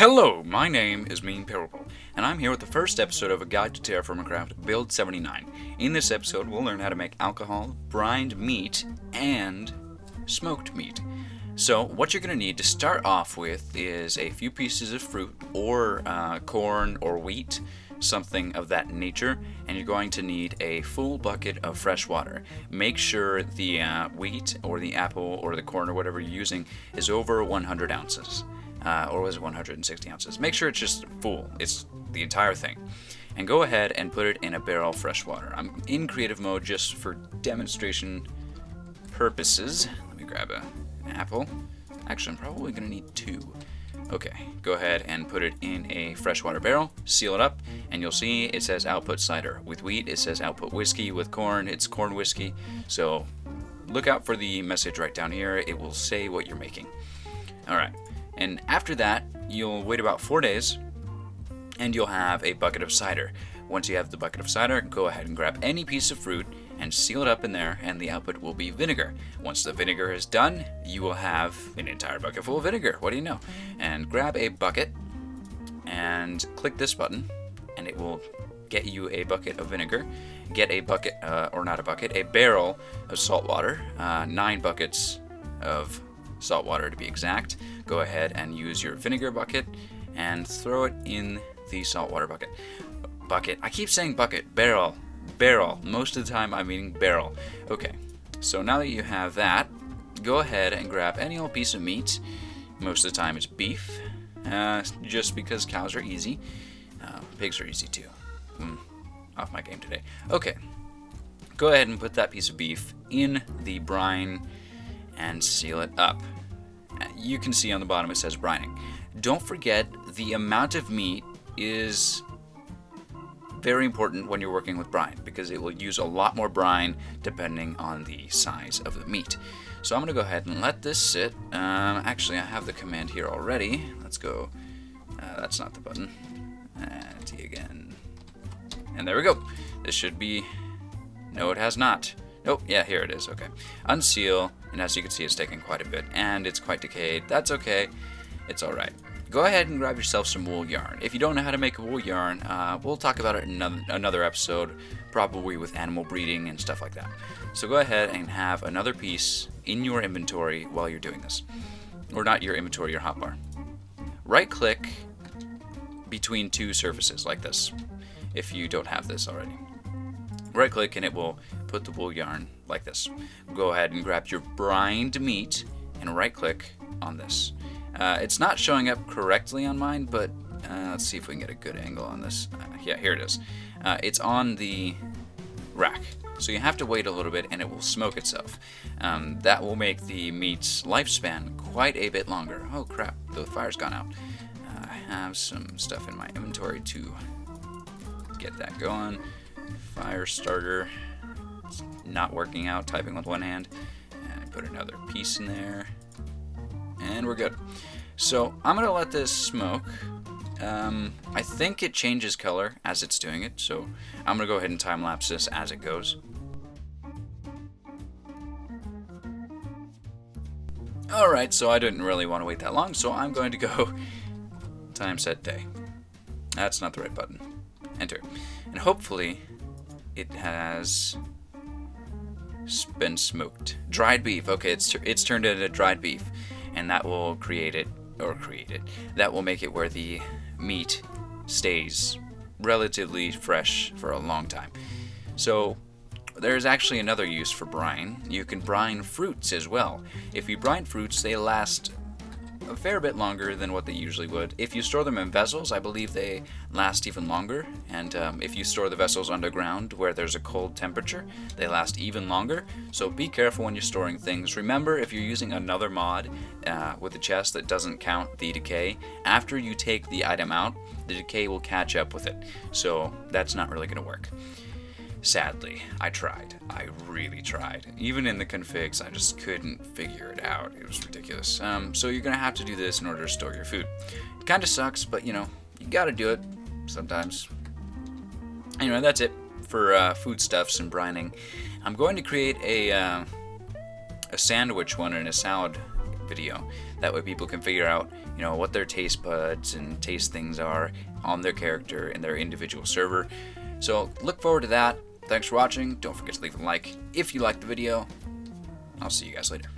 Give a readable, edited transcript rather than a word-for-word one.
Hello, my name is Memeparable, and I'm here with the first episode of a guide to TerraFirmaCraft B79. In this episode, we'll learn how to make alcohol, brined meat, and smoked meat. So, what you're going to need to start off with is a few pieces of fruit, or corn, or wheat, something of that nature, and you're going to need a full bucket of fresh water. Make sure the wheat, or the apple, or the corn, or whatever you're using is over 100 ounces. Or was it 160 ounces? Make sure it's just full. It's the entire thing. And go ahead and put it in a barrel of fresh water. I'm in creative mode just for demonstration purposes. Let me grab an apple. Actually, I'm probably going to need two. Okay, go ahead and put it in a freshwater barrel, seal it up, and you'll see it says output cider. With wheat, it says output whiskey. With corn, it's corn whiskey. So look out for the message right down here. It will say what you're making. Alright. And after that, you'll wait about 4 days, and you'll have a bucket of cider. Once you have the bucket of cider, go ahead and grab any piece of fruit and seal it up in there, and the output will be vinegar. Once the vinegar is done, you will have an entire bucket full of vinegar. What do you know? And grab a bucket and click this button, and it will get you a bucket of vinegar. Get a bucket, or not a bucket, a barrel of salt water, 9 buckets of salt water to be exact. Go ahead and use your vinegar bucket and throw it in the saltwater bucket. I keep saying bucket. Barrel. Most of the time I'm meaning barrel. Okay, so now that you have that, go ahead and grab any old piece of meat. Most of the time it's beef, just because cows are easy. Pigs are easy too. Off my game today. Okay, go ahead and put that piece of beef in the brine and seal it up. You can see on the bottom it says brining. Don't forget, the amount of meat is very important when you're working with brine, because it will use a lot more brine depending on the size of the meat. So I'm going to go ahead and let this sit. Actually, I have the command here already. Let's go. That's not the button. T again. And there we go. This should be... No, it has not. Nope, yeah, here it is. Okay. Unseal, and as you can see, it's taking quite a bit, and it's quite decayed. That's okay. It's alright. Go ahead and grab yourself some wool yarn. If you don't know how to make a wool yarn, we'll talk about it in another episode, probably with animal breeding and stuff like that. So go ahead and have another piece in your inventory while you're doing this. Or not your inventory, your hotbar. Right-click between two surfaces, like this, if you don't have this already. Right click and it will put the wool yarn like this. Go ahead and grab your brined meat and right click on this. It's not showing up correctly on mine, but let's see if we can get a good angle on this. Yeah, here it is. It's on the rack, so you have to wait a little bit and it will smoke itself. That will make the meat's lifespan quite a bit longer. Oh crap, the fire's gone out. I have some stuff in my inventory to get that going. Fire starter. It's not working out, typing with one hand. And I put another piece in there. And we're good. So I'm going to let this smoke. I think it changes color as it's doing it, so I'm going to go ahead and time lapse this as it goes. Alright, so I didn't really want to wait that long, so I'm going to go time set day. That's not the right button. Enter. And hopefully it has been smoked. Dried beef. Okay, it's turned into dried beef, and that will that will make it where the meat stays relatively fresh for a long time. So there's actually another use for brine. You can brine fruits as well. If you brine fruits, they last a fair bit longer than what they usually would. If you store them in vessels, I believe they last even longer, and if you store the vessels underground where there's a cold temperature, they last even longer. So be careful when you're storing things. Remember, if you're using another mod with a chest that doesn't count the decay, after you take the item out, the decay will catch up with it. So that's not really going to work. Sadly, I tried. I really tried. Even in the configs, I just couldn't figure it out. It was ridiculous. So you're going to have to do this in order to store your food. It kind of sucks, but you know, you got to do it sometimes. Anyway, that's it for foodstuffs and brining. I'm going to create a sandwich one and a salad video. That way people can figure out, you know, what their taste buds and taste things are on their character in their individual server. So look forward to that. Thanks for watching. Don't forget to leave a like if you liked the video. I'll see you guys later.